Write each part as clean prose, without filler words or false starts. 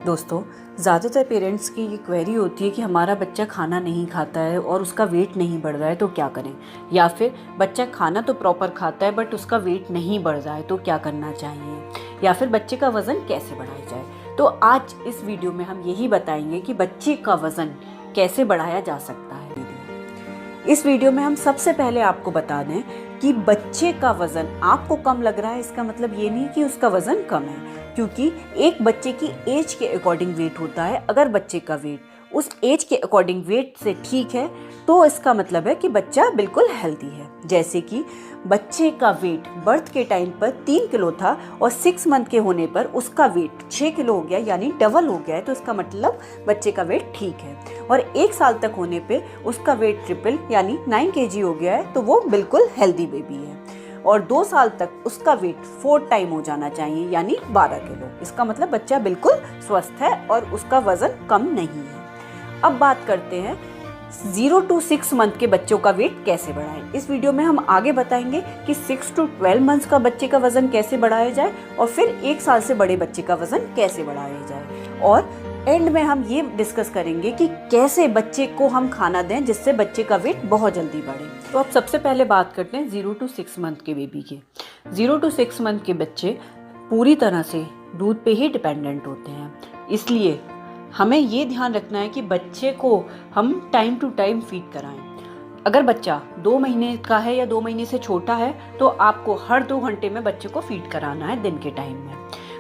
दोस्तों, ज़्यादातर पेरेंट्स की ये क्वेरी होती है कि हमारा बच्चा खाना नहीं खाता है और उसका वेट नहीं बढ़ रहा है तो क्या करें, या फिर बच्चा खाना तो प्रॉपर खाता है बट उसका वेट नहीं बढ़ रहा है तो क्या करना चाहिए, या फिर बच्चे का वज़न कैसे बढ़ाया जाए। तो आज इस वीडियो में हम यही बताएंगे कि बच्चे का वज़न कैसे बढ़ाया जा सकता है। इस वीडियो में हम सबसे पहले आपको बता दें कि बच्चे का वज़न आपको कम लग रहा है, इसका मतलब ये नहीं कि उसका वज़न कम है, क्योंकि एक बच्चे की एज के अकॉर्डिंग वेट होता है। अगर बच्चे का वेट उस एज के अकॉर्डिंग वेट से ठीक है तो इसका मतलब है कि बच्चा बिल्कुल हेल्दी है। जैसे कि बच्चे का वेट बर्थ के टाइम पर 3 किलो था और 6 मंथ के होने पर उसका वेट 6 किलो हो गया, यानी डबल हो गया है, तो इसका मतलब बच्चे का वेट ठीक है। और 1 साल तक होने पे उसका वेट ट्रिपल यानी 9 kg हो गया है तो वो बिल्कुल हेल्दी बेबी है। और 2 साल तक उसका वेट 4 टाइम हो जाना चाहिए यानी 12 किलो, इसका मतलब बच्चा बिल्कुल स्वस्थ है और उसका वज़न कम नहीं है। अब बात करते हैं 0 to 6 मंथ के बच्चों का वेट कैसे बढ़ाएं। इस वीडियो में हम आगे बताएंगे कि 6 to 12 मंथ्स का बच्चे का वज़न कैसे बढ़ाया जाए और फिर 1 साल से बड़े बच्चे का वज़न कैसे बढ़ाया जाए, और एंड में हम ये डिस्कस करेंगे कि कैसे बच्चे को हम खाना दें जिससे बच्चे का वेट बहुत जल्दी बढ़े। तो अब सबसे पहले बात करते हैं 0 to 6 मंथ के बेबी के। 0 to 6 मंथ के बच्चे पूरी तरह से दूध पे ही डिपेंडेंट होते हैं, इसलिए हमें ये ध्यान रखना है कि बच्चे को हम टाइम टू टाइम फीड कराएं। अगर बच्चा 2 महीने का है या 2 महीने से छोटा है तो आपको हर 2 घंटे में बच्चे को फीड कराना है दिन के टाइम में।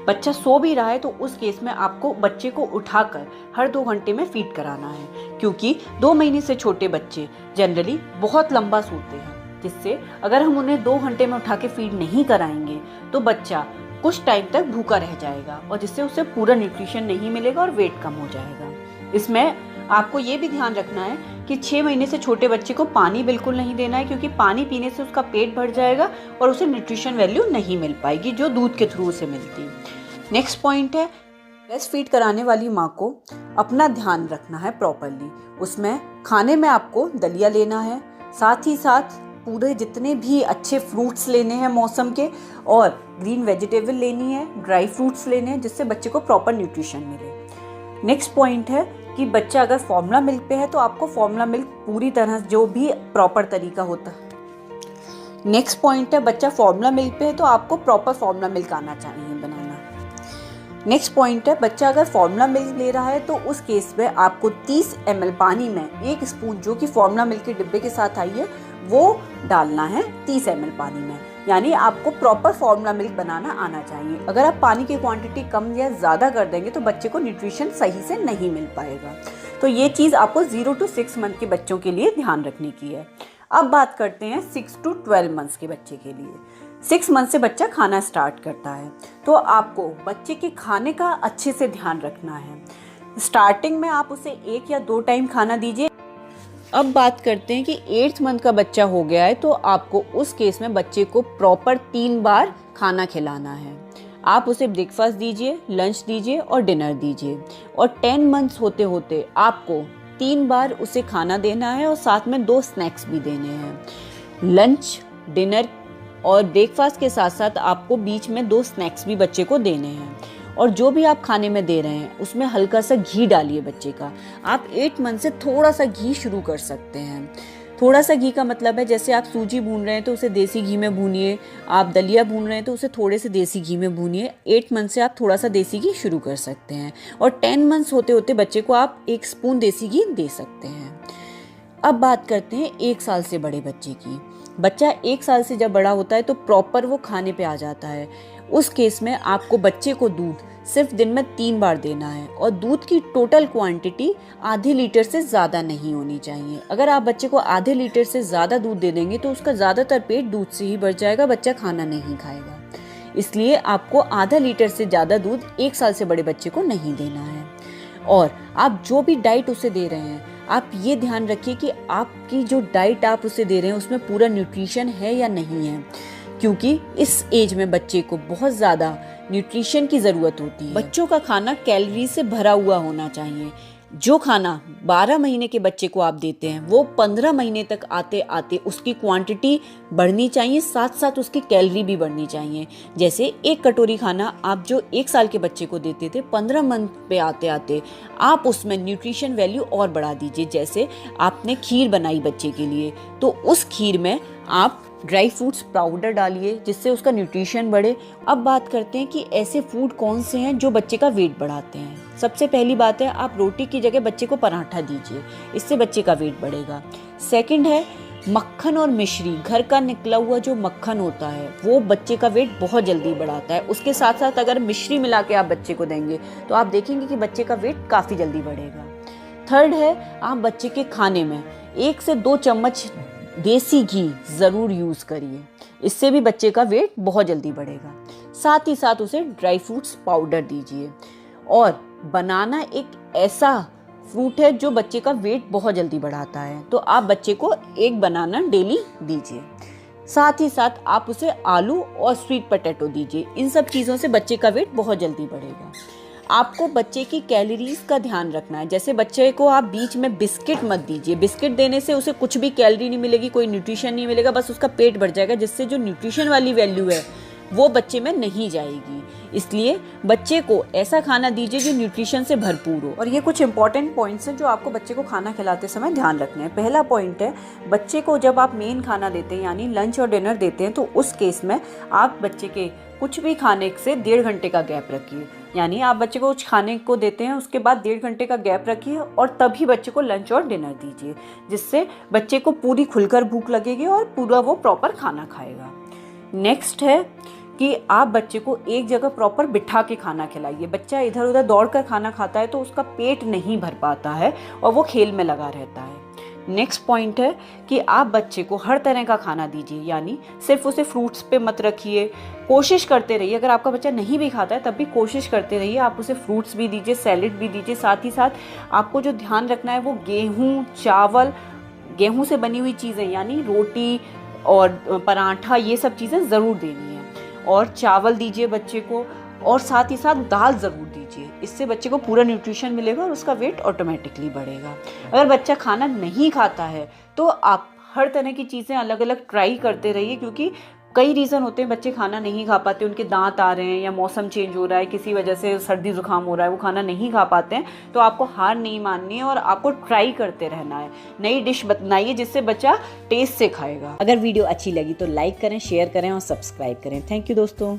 बच्चा सो भी रहा है तो उस केस में आपको बच्चे को उठाकर हर 2 घंटे में फीड कराना है, क्योंकि 2 महीने से छोटे बच्चे जनरली बहुत लंबा सोते हैं, जिससे अगर हम उन्हें 2 घंटे में उठा के फीड नहीं कराएंगे तो बच्चा कुछ टाइम तक भूखा रह जाएगा और जिससे उसे पूरा न्यूट्रिशन नहीं मिलेगा और वेट कम हो जाएगा। इसमें आपको ये भी ध्यान रखना है कि 6 महीने से छोटे बच्चे को पानी बिल्कुल नहीं देना है, क्योंकि पानी पीने से उसका पेट भर जाएगा और उसे न्यूट्रिशन वैल्यू नहीं मिल पाएगी जो दूध के थ्रू उसे मिलती है। नेक्स्ट पॉइंट है, ब्रेस्ट फीड कराने वाली माँ को अपना ध्यान रखना है प्रॉपरली। उसमें खाने में आपको दलिया लेना है, साथ ही साथ पूरे जितने भी अच्छे फ्रूट्स लेने हैं मौसम के, और ग्रीन वेजिटेबल लेनी है, ड्राई फ्रूट्स लेने हैं, जिससे बच्चे को प्रॉपर न्यूट्रिशन मिले। नेक्स्ट पॉइंट है कि बच्चा अगर फॉर्मूला मिल्क पे है तो आपको फॉर्मूला मिल्क पूरी तरह जो भी प्रॉपर तरीका होता है। नेक्स्ट पॉइंट है, बच्चा फॉर्मूला मिल्क पे है तो आपको प्रॉपर फॉर्मूला मिल्क आना चाहिए बनाना। नेक्स्ट पॉइंट है, बच्चा अगर फॉर्मूला मिल्क ले रहा है तो उस केस में आपको 30 ml पानी में 1 स्पून जो कि फॉर्मूला मिल्क के डिब्बे के साथ आई है वो डालना है 30 ml पानी में, यानी आपको प्रॉपर फॉर्मूला मिल्क बनाना आना चाहिए। अगर आप पानी की क्वांटिटी कम या ज़्यादा कर देंगे तो बच्चे को न्यूट्रिशन सही से नहीं मिल पाएगा। तो ये चीज़ आपको 0 to 6 मंथ के बच्चों के लिए ध्यान रखने की है। अब बात करते हैं 6 to 12 मंथ्स के बच्चे के लिए। 6 मंथ से बच्चा खाना स्टार्ट करता है तो आपको बच्चे के खाने का अच्छे से ध्यान रखना है। स्टार्टिंग में आप उसे 1 या 2 टाइम खाना दीजिए। अब बात करते हैं कि 8th मंथ का बच्चा हो गया है तो आपको उस केस में बच्चे को प्रॉपर 3 बार खाना खिलाना है। आप उसे ब्रेकफास्ट दीजिए, लंच दीजिए और डिनर दीजिए, और 10 मंथ्स होते होते आपको 3 बार उसे खाना देना है और साथ में 2 स्नैक्स भी देने हैं। लंच, डिनर और ब्रेकफास्ट के साथ साथ आपको बीच में 2 स्नैक्स भी बच्चे को देने हैं, और जो भी आप खाने में दे रहे हैं उसमें हल्का सा घी डालिए बच्चे का। आप 8 मंथ से थोड़ा सा घी शुरू कर सकते हैं। थोड़ा सा घी का मतलब है जैसे आप सूजी भून रहे हैं तो उसे देसी घी में भूनिए, आप दलिया भून रहे हैं तो उसे थोड़े से देसी घी में भूनिए। 8 मंथ से आप थोड़ा सा देसी घी शुरू कर सकते हैं, और 10 मंथ्स होते होते बच्चे को आप 1 स्पून देसी घी दे सकते हैं। अब बात करते हैं 1 साल से बड़े बच्चे की। बच्चा 1 साल से जब बड़ा होता है तो प्रॉपर वो खाने पे आ जाता है। उस केस में आपको बच्चे को दूध सिर्फ दिन में 3 बार देना है, और दूध की टोटल क्वांटिटी आधे लीटर से ज़्यादा नहीं होनी चाहिए। अगर आप बच्चे को आधे लीटर से ज़्यादा दूध दे देंगे तो उसका ज़्यादातर पेट दूध से ही भर जाएगा, बच्चा खाना नहीं खाएगा। इसलिए आपको आधा लीटर से ज़्यादा दूध 1 साल से बड़े बच्चे को नहीं देना है। और आप जो भी डाइट उसे दे रहे हैं आप ये ध्यान रखिए कि आपकी जो डाइट आप उसे दे रहे हैं उसमें पूरा न्यूट्रिशन है या नहीं है, क्योंकि इस एज में बच्चे को बहुत ज़्यादा न्यूट्रिशन की ज़रूरत होती है। बच्चों का खाना कैलोरी से भरा हुआ होना चाहिए। जो खाना 12 महीने के बच्चे को आप देते हैं वो 15 महीने तक आते आते उसकी क्वांटिटी बढ़नी चाहिए, साथ साथ उसकी कैलोरी भी बढ़नी चाहिए। जैसे एक कटोरी खाना आप जो 1 साल के बच्चे को देते थे, 15 मंथ पे आते आते आप उसमें न्यूट्रिशन वैल्यू और बढ़ा दीजिए। जैसे आपने खीर बनाई बच्चे के लिए, तो उस खीर में आप ड्राई फ्रूट्स पाउडर डालिए जिससे उसका न्यूट्रिशन बढ़े। अब बात करते हैं कि ऐसे फूड कौन से हैं जो बच्चे का वेट बढ़ाते हैं। सबसे पहली बात है, आप रोटी की जगह बच्चे को पराठा दीजिए, इससे बच्चे का वेट बढ़ेगा। सेकंड है मक्खन और मिश्री, घर का निकला हुआ जो मक्खन होता है वो बच्चे का वेट बहुत जल्दी बढ़ाता है। उसके साथ साथ अगर मिश्री मिला के आप बच्चे को देंगे तो आप देखेंगे कि बच्चे का वेट काफ़ी जल्दी बढ़ेगा। थर्ड है, आप बच्चे के खाने में 1 से 2 चम्मच देसी घी ज़रूर यूज़ करिए, इससे भी बच्चे का वेट बहुत जल्दी बढ़ेगा। साथ ही साथ उसे ड्राई फ्रूट्स पाउडर दीजिए। और बनाना एक ऐसा फ्रूट है जो बच्चे का वेट बहुत जल्दी बढ़ाता है, तो आप बच्चे को 1 बनाना डेली दीजिए। साथ ही साथ आप उसे आलू और स्वीट पोटैटो दीजिए। इन सब चीज़ों से बच्चे का वेट बहुत जल्दी बढ़ेगा। आपको बच्चे की कैलोरीज का ध्यान रखना है। जैसे बच्चे को आप बीच में बिस्किट मत दीजिए, बिस्किट देने से उसे कुछ भी कैलोरी नहीं मिलेगी, कोई न्यूट्रिशन नहीं मिलेगा, बस उसका पेट भर जाएगा, जिससे जो न्यूट्रिशन वाली वैल्यू है वो बच्चे में नहीं जाएगी। इसलिए बच्चे को ऐसा खाना दीजिए जो न्यूट्रिशन से भरपूर हो। और ये कुछ इंपॉर्टेंट पॉइंट्स हैं जो आपको बच्चे को खाना खिलाते समय ध्यान रखने हैं। पहला पॉइंट है, बच्चे को जब आप मेन खाना देते हैं यानी लंच और डिनर देते हैं, तो उस केस में आप बच्चे के कुछ भी खाने से 1.5 घंटे का गैप रखिए। यानी आप बच्चे को कुछ खाने को देते हैं, उसके बाद 1.5 घंटे का गैप रखिए और तभी बच्चे को लंच और डिनर दीजिए, जिससे बच्चे को पूरी खुलकर भूख लगेगी और पूरा वो प्रॉपर खाना खाएगा। नेक्स्ट है कि आप बच्चे को एक जगह प्रॉपर बिठा के खाना खिलाइए। बच्चा इधर उधर दौड़कर खाना खाता है तो उसका पेट नहीं भर पाता है और वो खेल में लगा रहता है। नेक्स्ट पॉइंट है कि आप बच्चे को हर तरह का खाना दीजिए, यानी सिर्फ उसे फ्रूट्स पे मत रखिए। कोशिश करते रहिए, अगर आपका बच्चा नहीं भी खाता है तब भी कोशिश करते रहिए आप उसे फ्रूट्स भी दीजिए, सैलेड भी दीजिए। साथ ही साथ आपको जो ध्यान रखना है वो गेहूँ, चावल, गेहूँ से बनी हुई चीज़ें यानी रोटी और पराठा, ये सब चीज़ें ज़रूर देनी है। और चावल दीजिए बच्चे को, और साथ ही साथ दाल ज़रूर दीजिए, इससे बच्चे को पूरा न्यूट्रिशन मिलेगा और उसका वेट ऑटोमेटिकली बढ़ेगा। अगर बच्चा खाना नहीं खाता है तो आप हर तरह की चीज़ें अलग अलग ट्राई करते रहिए, क्योंकि कई रीज़न होते हैं बच्चे खाना नहीं खा पाते, उनके दांत आ रहे हैं या मौसम चेंज हो रहा है, किसी वजह से सर्दी जुकाम हो रहा है, वो खाना नहीं खा पाते हैं। तो आपको हार नहीं माननी है और आपको ट्राई करते रहना है, नई डिश बनाइए जिससे बच्चा टेस्ट से खाएगा। अगर वीडियो अच्छी लगी तो लाइक करें, शेयर करें और सब्सक्राइब करें। थैंक यू दोस्तों।